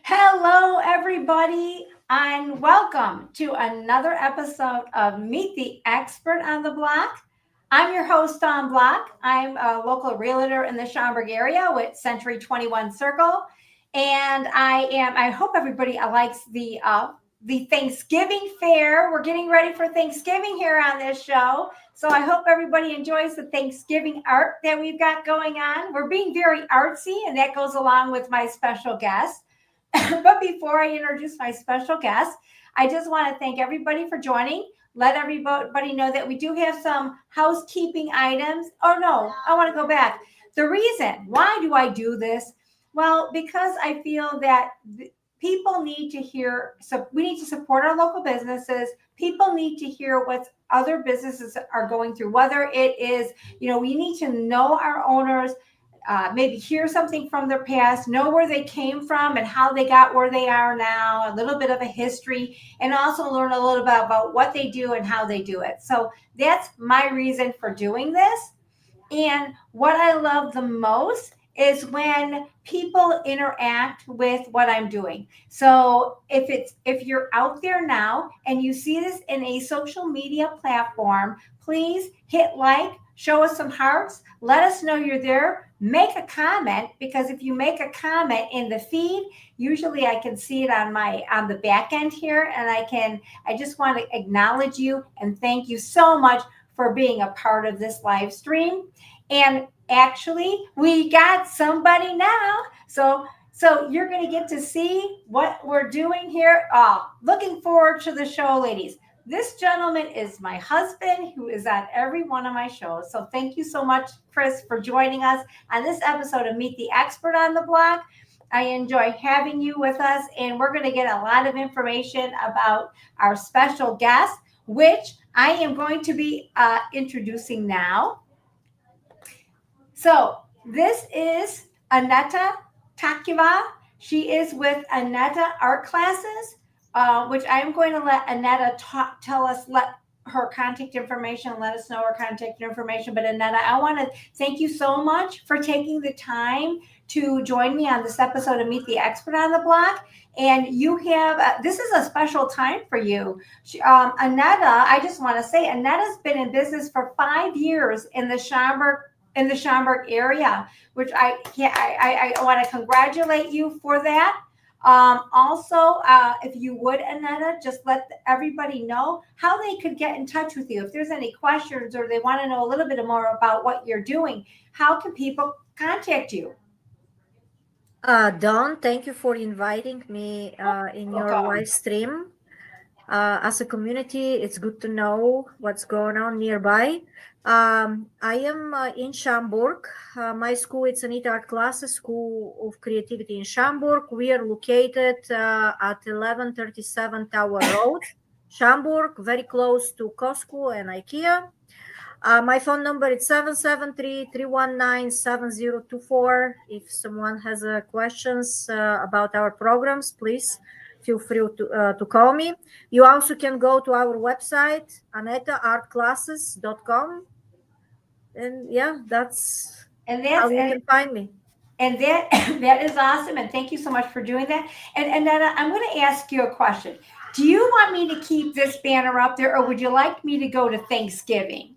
Hello, everybody, and welcome to another episode of Meet the Expert on the Block. I'm your host, Dawn Block. I'm a local realtor in the Schaumburg area with Century 21 Circle. And I hope everybody likes the Thanksgiving fair. We're getting ready for Thanksgiving here on this show. So I hope everybody enjoys the Thanksgiving art that we've got going on. We're being very artsy, and that goes along with my special guest. But before I introduce my special guest, I just want to thank everybody for joining. Let everybody know that we do have some housekeeping items. Oh, no, I want to go back. The reason why do I do this? Well, because I feel that people need to hear, so we need to support our local businesses. People need to hear what other businesses are going through, whether it is, we need to know our owners, maybe hear something from their past, know where they came from and how they got where they are now, a little bit of a history, and also learn a little bit about what they do and how they do it. So that's my reason for doing this. And what I love the most is when people interact with what I'm doing. So if you're out there now and you see this in a social media platform, please hit like, show us some hearts, let us know you're there, make a comment, because if you make a comment in the feed, usually I can see it on the back end here, and I just want to acknowledge you and thank you so much for being a part of this live stream. And actually, we got somebody now. So you're going to get to see what we're doing here. Oh, looking forward to the show, ladies. This gentleman is my husband, who is on every one of my shows. So thank you so much, Chris, for joining us on this episode of Meet the Expert on the Block. I enjoy having you with us, and we're going to get a lot of information about our special guest, which I am going to be introducing now. So this is Aneta Takeva. She is with Aneta Art Classes, which I am going to let Aneta let her contact information, let us know her contact information. But Aneta, I want to thank you so much for taking the time to join me on this episode of Meet the Expert on the Block. And you have, this is a special time for you. Aneta, I just want to say, Aneta's been in business for 5 years in the Schaumburg area, which I want to congratulate you for that. Also, if you would, Aneta, just let everybody know how they could get in touch with you. If there's any questions or they want to know a little bit more about what you're doing, how can people contact you? Dawn, thank you for inviting me in your live stream. As a community, it's good to know what's going on nearby. I am in Schaumburg. My school is Aneta Art Classes, School of Creativity in Schaumburg. We are located at 1137 Tower Road, Schaumburg, very close to Costco and IKEA. My phone number is 773-319-7024. If someone has questions about our programs, please feel free to call me. You also can go to our website, anetaartclasses.com. And yeah, that's how you can find me. And that that is awesome. And thank you so much for doing that. And then I'm going to ask you a question. Do you want me to keep this banner up there, or would you like me to go to Thanksgiving?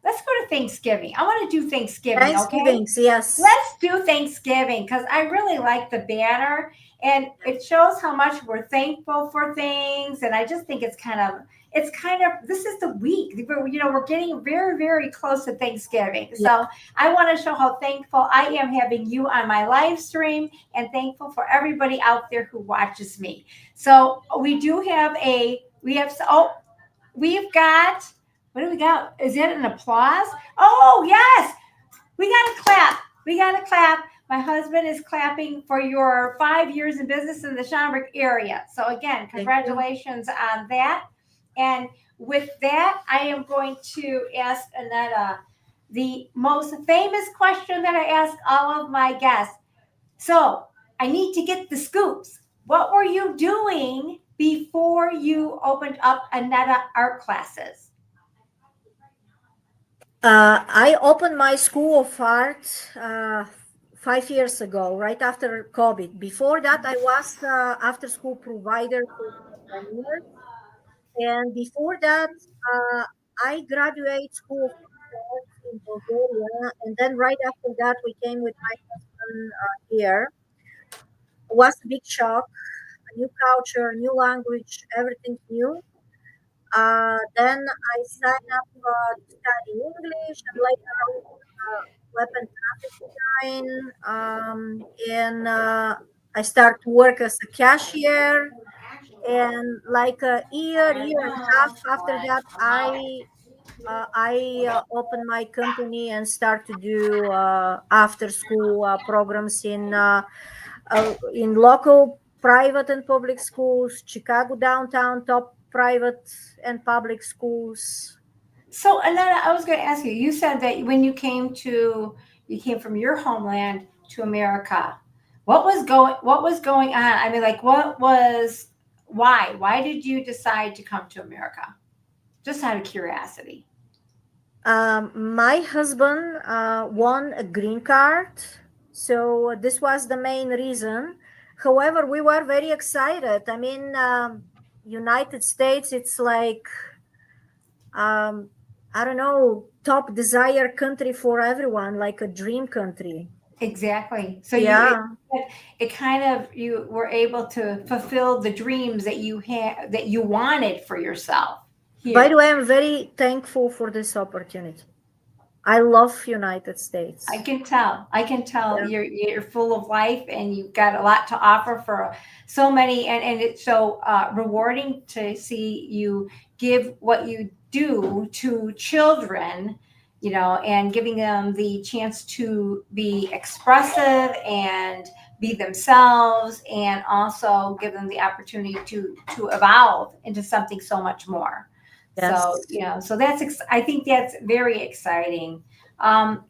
Let's go to Thanksgiving. I want to do Thanksgiving, okay? Yes. Let's do Thanksgiving because I really like the banner, and it shows how much we're thankful for things. And I just think it's kind of this is the week. We're getting very, very close to Thanksgiving. So I want to show how thankful I am having you on my live stream, and thankful for everybody out there who watches me. So we've got, what do we got? Is it an applause? Oh, yes. We got to clap. We got to clap. My husband is clapping for your 5 years in business in the Schaumburg area. So again, congratulations on that. And with that, I am going to ask Aneta the most famous question that I ask all of my guests. So I need to get the scoops. What were you doing before you opened up Aneta Art Classes? I opened my School of Art 5 years ago, right after COVID. Before that, I was after school provider for 10 years. And before that, uh, I graduate School of Arts in Bulgaria. And then right after that, we came with my husband here. It was a big shock, a new culture, a new language, everything new. Then I signed up to study English and later on web and graphic design. And I start to work as a cashier. And like a year and a half after that, I opened my company and start to do after school programs in local private and public schools, Chicago downtown top private and public schools. So, Aneta, I was going to ask you. You said that when you came from your homeland to America. What was going on? I mean, like, why? Why did you decide to come to America? Just out of curiosity. My husband won a green card, so this was the main reason. However, we were very excited. I mean, United States, it's like um, I don't know, top desire country for everyone, like a dream country. Exactly. So Yeah. it kind of you were able to fulfill the dreams that you had that you wanted for yourself By the here. way, I'm very thankful for this opportunity. I love United I States. can tell. I can tell Yeah. you're full of life and you've got a lot to offer for so many and it's so rewarding to see you give what you do to children, you know, and giving them the chance to be expressive and be themselves and also give them the opportunity to evolve into something so much more. So, Yes. you know, so I think that's very exciting.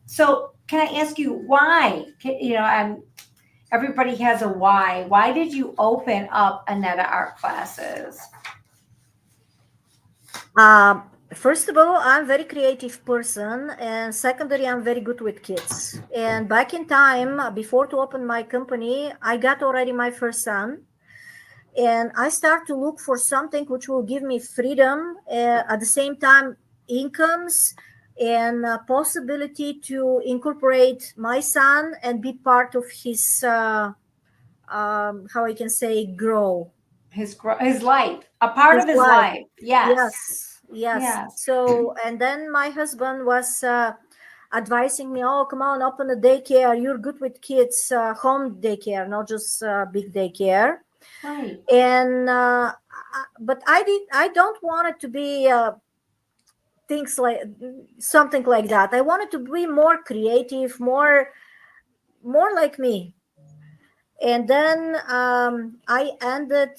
So can I ask you why? You know, everybody has a why. Why did you open up Aneta art classes? Um, First of all, I'm very creative person, and secondary, I'm very good with kids. And back in time, before to open my company, I got already my first son, and I start to look for something which will give me freedom, at the same time, incomes and possibility to incorporate my son and be part of his, how I can say, grow His life, a part his of his life. life. Yes, Yes, yes. yes, So, and then my husband was advising me, oh, come on, open a daycare. You're good with kids, home daycare, not just big daycare. right. And, but I don't want it to be things like something like that. I wanted to be more creative, more like me. And then I ended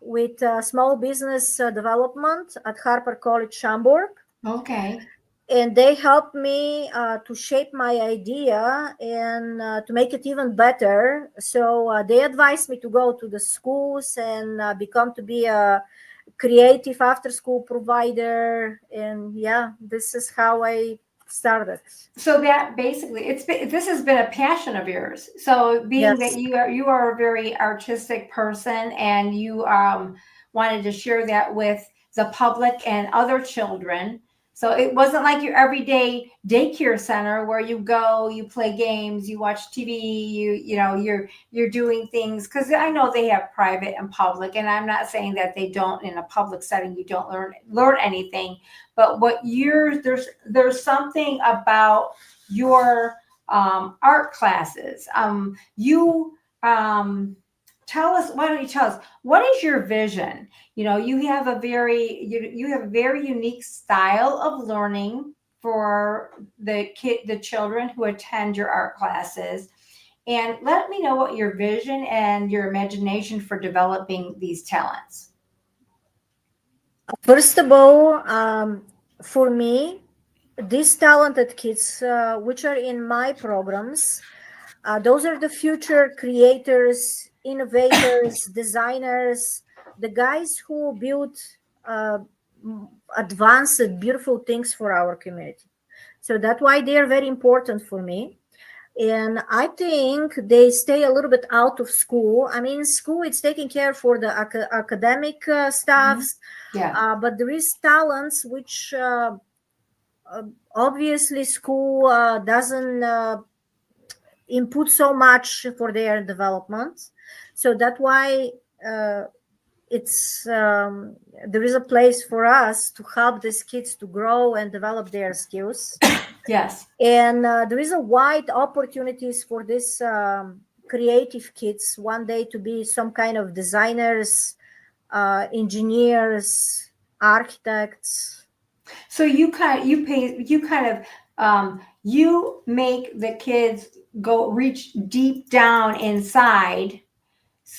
with small business development at Harper College, Hamburg. Okay. And they helped me to shape my idea and to make it even better. So they advised me to go to the schools and become to be a creative after school provider. And yeah, this is how I started. So that basically this has been a passion of yours. So being that Yes. you are a very artistic person and you wanted to share that with the public and other children. So it wasn't like your everyday daycare center where you go, you play games, you watch TV, you know you're doing things because I know they have private and public, and I'm not saying that they don't in a public setting you don't learn anything, but what you're there's something about your art classes. You um, tell us. Why don't you tell us what is your vision? You know, you have a very unique style of learning for the children who attend your art classes. And let me know what your vision and your imagination for developing these talents. First of all, for me, these talented kids, which are in my programs, those are the future creators, innovators, designers, the guys who build uh, advanced, beautiful things for our community. So that's why they are very important for me. And I think they stay a little bit out of school. I mean, school it's taking care for the academic Mhm. stuffs, Yeah. but there is talents which uh, obviously school doesn't input so much for their development. So that's why uh, it's there is a place for us to help these kids to grow and develop their skills. Yes. And there is a wide opportunities for these creative kids one day to be some kind of designers, engineers, architects. So you kind of you make the kids go reach deep down inside.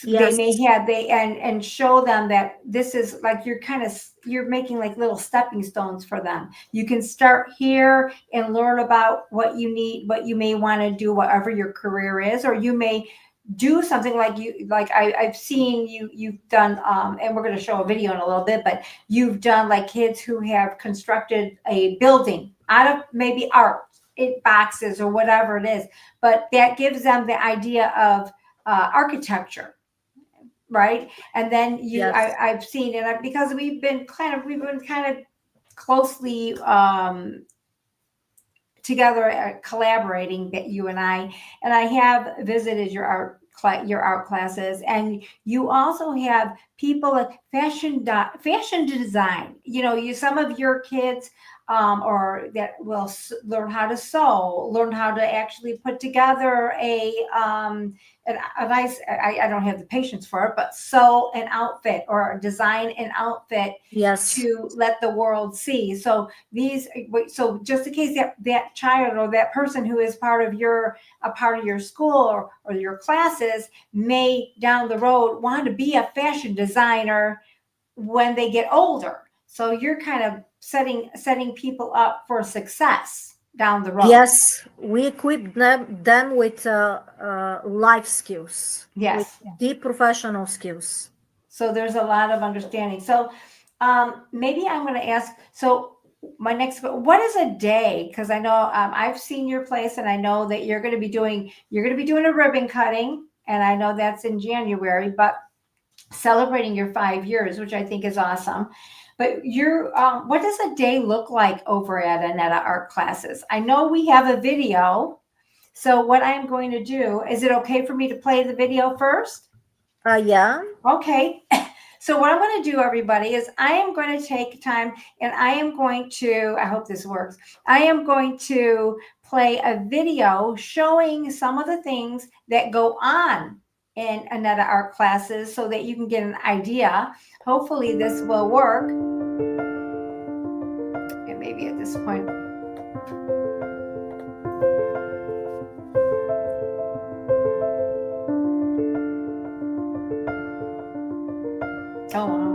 They Yes, may have they and show them that this is like you're kind of you're making like little stepping stones for them. You can start here and learn about what you need, what you may want to do, whatever your career is, or you may do something like I've seen you've done and we're going to show a video in a little bit, but you've done like kids who have constructed a building out of maybe art it boxes or whatever it is, but that gives them the idea of architecture, right? And then yes, I've seen it because we've been kind of closely together collaborating, that you and I have visited your your art classes, and you also have people like fashion design. You know, you some of your kids or that will learn how to sew, learn how to actually put together a nice. I don't have the patience for it, but sew an outfit or design an outfit yes, to let the world see. So these so just in case that child or that person who is part of your a part of your school or your classes may down the road want to be a fashion designer when they get older, so you're kind of setting people up for success down the road. yes. We equip them with life skills, with Yes. deep professional skills. So there's a lot of understanding. So maybe I'm going to ask. So my next, what is a day? Because I know I've seen your place, and I know that you're going to be doing a ribbon cutting, and I know that's in January. But celebrating your 5 years, which I think is awesome. But what does a day look like over at Aneta Art Classes? I know we have a video. So what I'm going to do, is it okay for me to play the video first? Yeah. Okay. So what I'm going to do, everybody, is I am going to take time and I am going to, I hope this works. I am going to play a video showing some of the things that go on in Aneta art classes so that you can get an idea. Hopefully this will work. And maybe at this point, oh wow.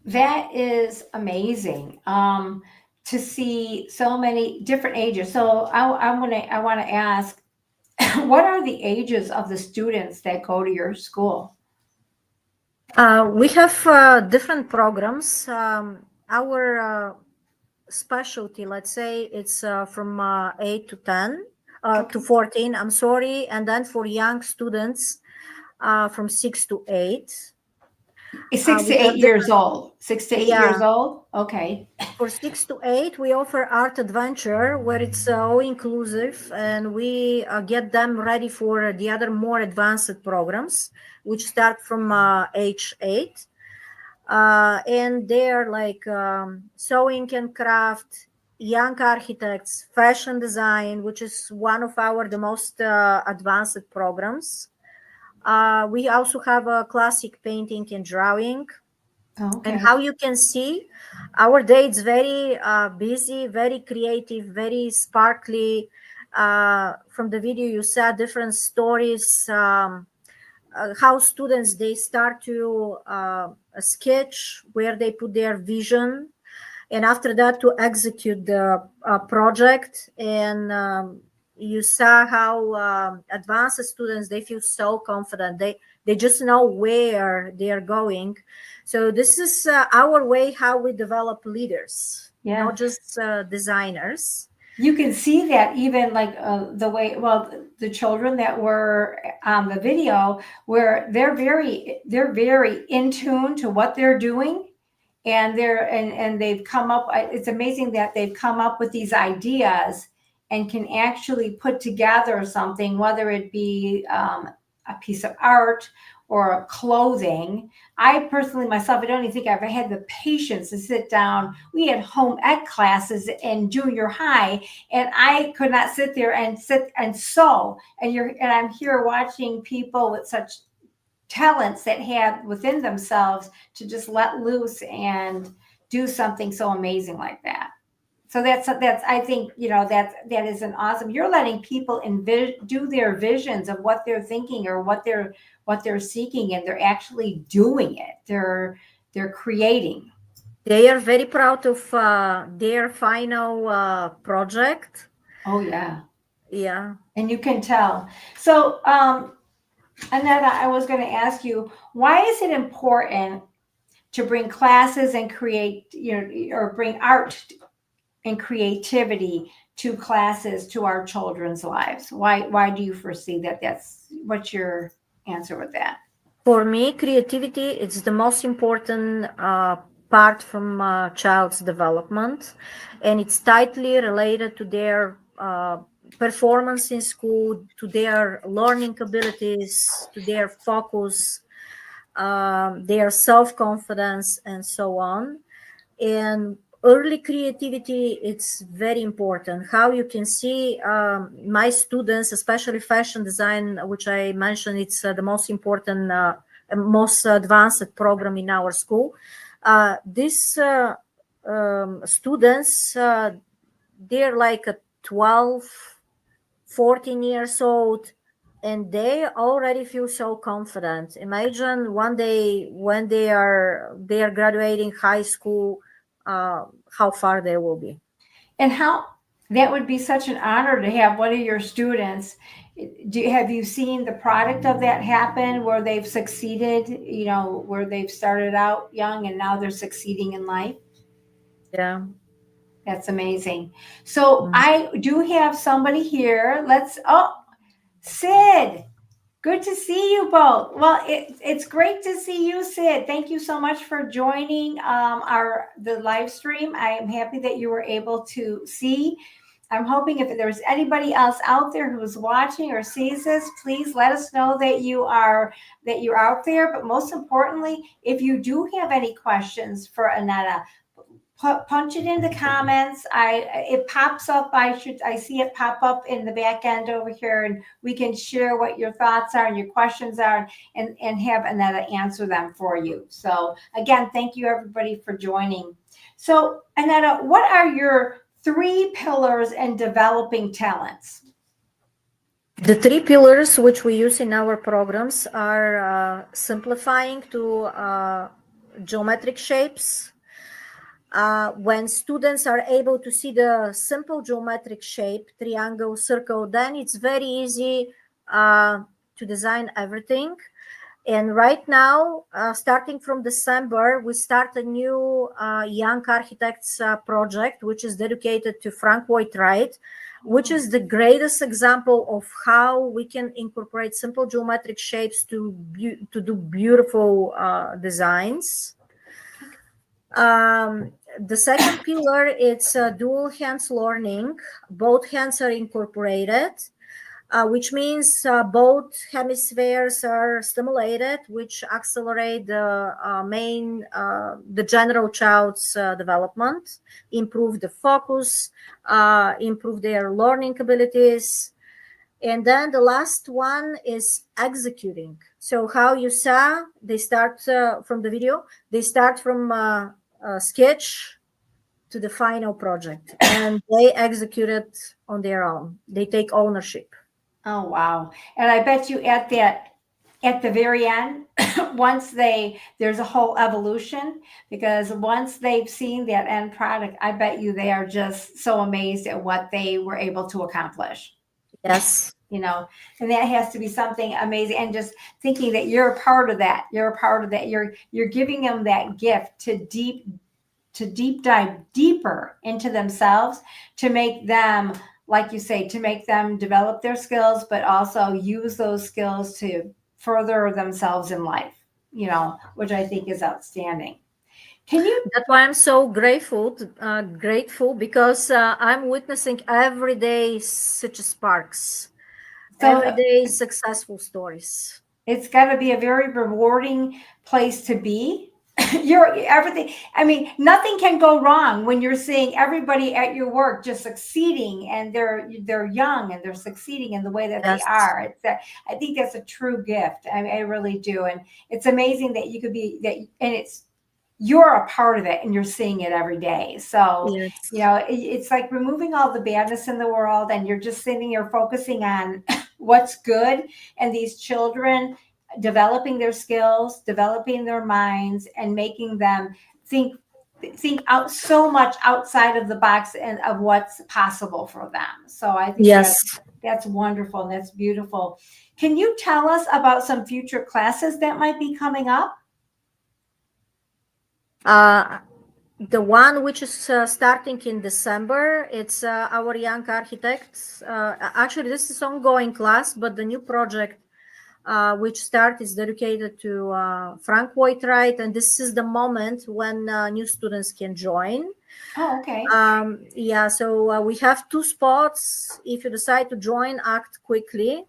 That is amazing. To see so many different ages. So I want to ask. what are the ages of the students that go to your school? We have different programs. Our specialty, let's say, it's from 8 to 10, to Okay. 14, I'm sorry. And then for young students, from 6 to 8. Six to We eight have years different, old. 6 to 8 years yeah. old. Okay. For 6 to 8, we offer art adventure where it's all inclusive, and we get them ready for the other more advanced programs, which start from age 8. And they're like sewing and craft, young architects, fashion design, which is one of our the most advanced programs. We also have a classic painting and drawing. And Okay. how you can see, our day is very busy, very creative, very sparkly. From the video you saw different stories, how students they start to sketch where they put their vision, and after that to execute the project. And you saw how advanced students they feel so confident, they just know where they are going. So this is our way how we develop leaders, Yeah. not just designers. You can see that even like the way, well, the children that were on the video, where they're very in tune to what they're doing, and they've come up. It's amazing that they've come up with these ideas and can actually put together something, whether it be a piece of art or clothing. I personally myself, I don't even think I've had the patience to sit down. We had home ec classes in junior high, and I could not sit and sew. And I'm here watching people with such talents that have within themselves to just let loose and do something so amazing like that. So that's I think that is an awesome. You're letting people do their visions of what they're thinking or what they're seeking, and they're actually doing it. They're creating. They are very proud of their final project. Oh yeah, Yeah. and you can tell. So Aneta, I was going to ask you, why is it important to bring classes and create, or bring art and creativity to classes to our children's lives? Why do you foresee that? What's your answer with that? For me, creativity is the most important part from a child's development, and it's tightly related to their performance in school, to their learning abilities, to their focus, their self-confidence, and so on. And early creativity, it's very important. How you can see, my students, especially fashion design, which I mentioned, it's the most important, most advanced program in our school. These students, they're like a 12, 14 years old, and they already feel so confident. Imagine one day when they are graduating high school, how far they will be. And how that would be such an honor to have one of your students. Have you seen the product of that happen where they've succeeded, where they've started out young and now they're succeeding in life? Yeah. That's amazing. So Mm. I do have somebody here. Sid, good to see you both. Well, it's great to see you, Sid. Thank you so much for joining the live stream. I am happy that you were able to see. I'm hoping if there's anybody else out there who's watching or sees this, please let us know that you're out there. But most importantly, if you do have any questions for Aneta, punch it in the comments. It pops up. I see it pop up in the back end over here, and we can share what your thoughts are and your questions are, and have Aneta answer them for you. So again, thank you everybody for joining. So Aneta, what are your three pillars in developing talents? The three pillars which we use in our programs are simplifying to geometric shapes. When students are able to see the simple geometric shape, triangle, circle, then it's very easy to design everything. And right now, starting from December, we start a new Young Architects project, which is dedicated to Frank Lloyd Wright, which is the greatest example of how we can incorporate simple geometric shapes to do beautiful designs. The second pillar, it's dual hands learning. Both hands are incorporated, which means both hemispheres are stimulated, which accelerate the general child's development, improve the focus, improve their learning abilities. And then the last one is executing. So how you saw, they start from the video, they start from a sketch to the final project, and they execute it on their own. They take ownership. Oh, wow. And I bet you at the very end, there's a whole evolution, because once they've seen that end product, I bet you they are just so amazed at what they were able to accomplish. Yes. You know, and that has to be something amazing. And just thinking that you're a part of that, you're giving them that gift to deep dive deeper into themselves, to make them, like you say, to make them develop their skills, but also use those skills to further themselves in life, which I think is outstanding. Can you? That's why I'm so grateful because I'm witnessing every day such sparks, every So day successful stories. it's got to be a very rewarding place to be. You're everything. I mean, nothing can go wrong when you're seeing everybody at your work just succeeding, and they're young and they're succeeding in the way that they Yes, are. I think that's a true gift. I really do, and it's amazing that you could be that, and you're a part of it and you're seeing it every day. So, yes, it's like removing all the badness in the world, and you're just sitting here focusing on what's good, and these children developing their skills, developing their minds, and making them think out so much outside of the box and of what's possible for them. So I think yes. that's wonderful and that's beautiful. Can you tell us about some future classes that might be coming up? Uh, the one which is starting in December, it's our young architects. Actually, this is ongoing class, but the new project which start is dedicated to Frank Lloyd Wright, and this is the moment when new students can join. Oh, okay. Yeah, so we have 2 spots. If you decide to join, act quickly.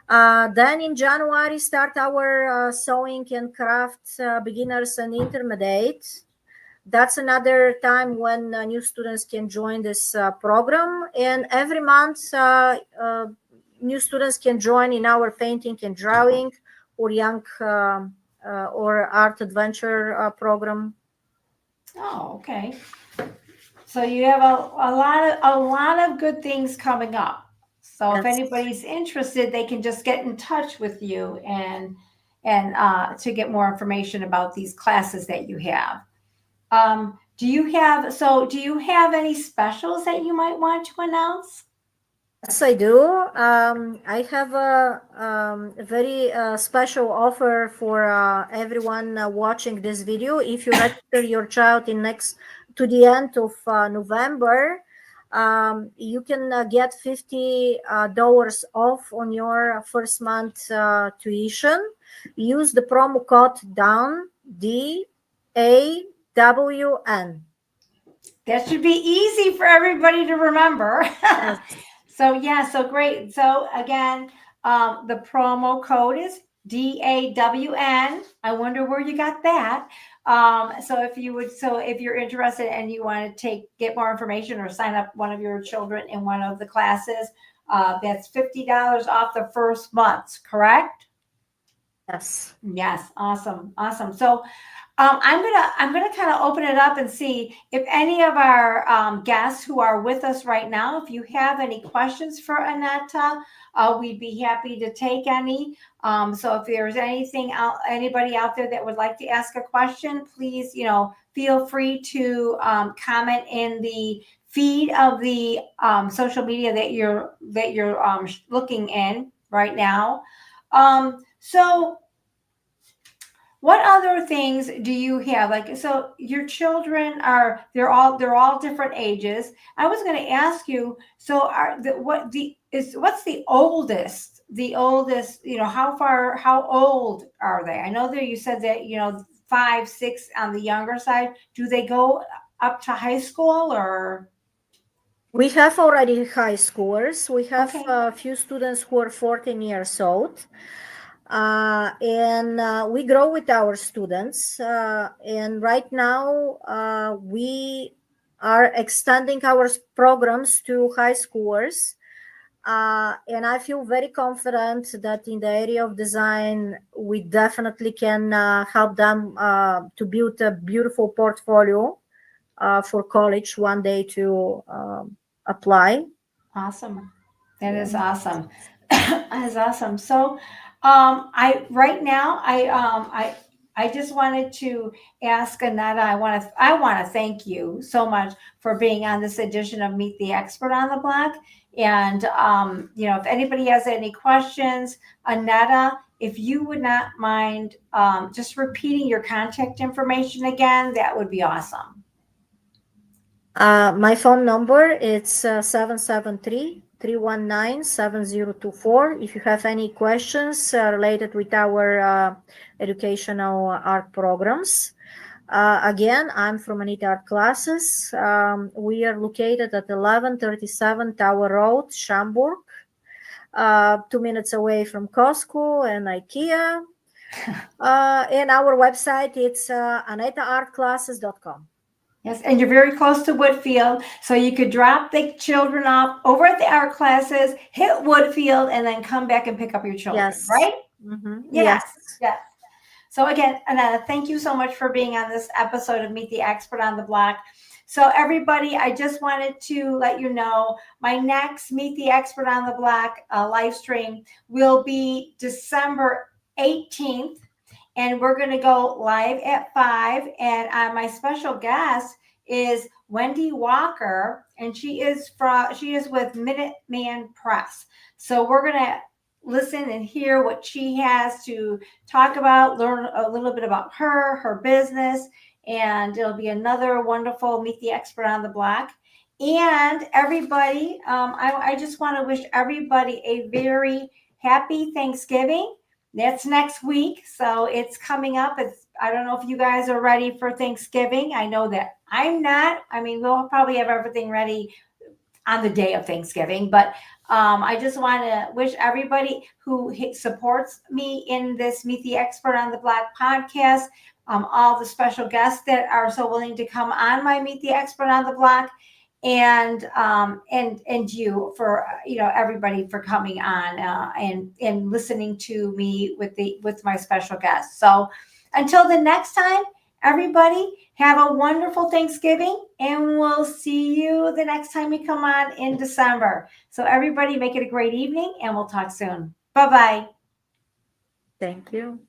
Then in January, start our sewing and craft beginners and intermediate. That's another time when new students can join this program. And every month, new students can join in our painting and drawing or young or art adventure program. Oh, okay. So you have a lot of good things coming up. So if Yes. anybody's interested, they can just get in touch with you and to get more information about these classes that you have. Do you have any specials that you might want to announce? Yes, I do. I have a very special offer for everyone watching this video. If you register your child in next to the end of November, you can get $50 off on your first month tuition. Use the promo code DOWN, DAWN. That should be easy for everybody to remember. Yes. So yeah, so great. So again, the promo code is DAWN. I wonder where you got that. So if you're interested and you want to get more information or sign up one of your children in one of the classes, that's $50 off the first month. Correct? Yes. Yes, awesome, awesome. So I'm gonna kind of open it up and see if any of our guests who are with us right now, if you have any questions for Aneta, we'd be happy to take any. So if there's anybody out there that would like to ask a question, please, feel free to comment in the feed of the social media that you're looking in. right now. So what other things do you have? Like, so your children are they're all different ages. I was going to ask you, so are the what the is what's the oldest, how old are they? I know that you said that, 5, 6 on the younger side. Do they go up to high school or We have already high schoolers. We have okay? a few students who are 14 years old. And we grow with our students. And right now, we are extending our programs to high schoolers. And I feel very confident that in the area of design, we definitely can help them to build a beautiful portfolio for college one day to apply. Awesome. That Yeah. is awesome. That is awesome. So, I right now, I just wanted to ask Aneta. I want to thank you so much for being on this edition of Meet the Expert on the Block. And if anybody has any questions, Aneta, if you would not mind just repeating your contact information again, that would be awesome. My phone number it's 773-319-7024. If you have any questions related with our educational art programs. Again, I'm from Aneta Art Classes. We are located at 1137 Tower Road, Schaumburg, 2 minutes away from Costco and IKEA. And our website it's anetaartclasses.com. Yes, and you're very close to Woodfield, so you could drop the children off over at the art classes, hit Woodfield, and then come back and pick up your children, Yes. right? Yes, Yes. yes. So again, Aneta, thank you so much for being on this episode of Meet the Expert on the Block. So everybody, I just wanted to let you know my next Meet the Expert on the Block live stream will be December 18th, and we're going to go live at 5. And my special guest is Wendy Walker, and she is with Minuteman Press. So we're going to listen and hear what she has to talk about, learn a little bit about her business, and it'll be another wonderful Meet the Expert on the Block. And everybody, I just want to wish everybody a very happy Thanksgiving. That's next week, so it's coming up. I don't know if you guys are ready for Thanksgiving. I know that I'm not. I mean, we'll probably have everything ready on the day of Thanksgiving. But I just want to wish everybody who supports me in this Meet the Expert on the Block podcast, all the special guests that are so willing to come on my Meet the Expert on the Block, and you for everybody for coming on and listening to me with my special guests. So until the next time, everybody, have a wonderful Thanksgiving, and we'll see you the next time we come on in December. So, everybody, make it a great evening, and we'll talk soon. Bye bye. Thank you.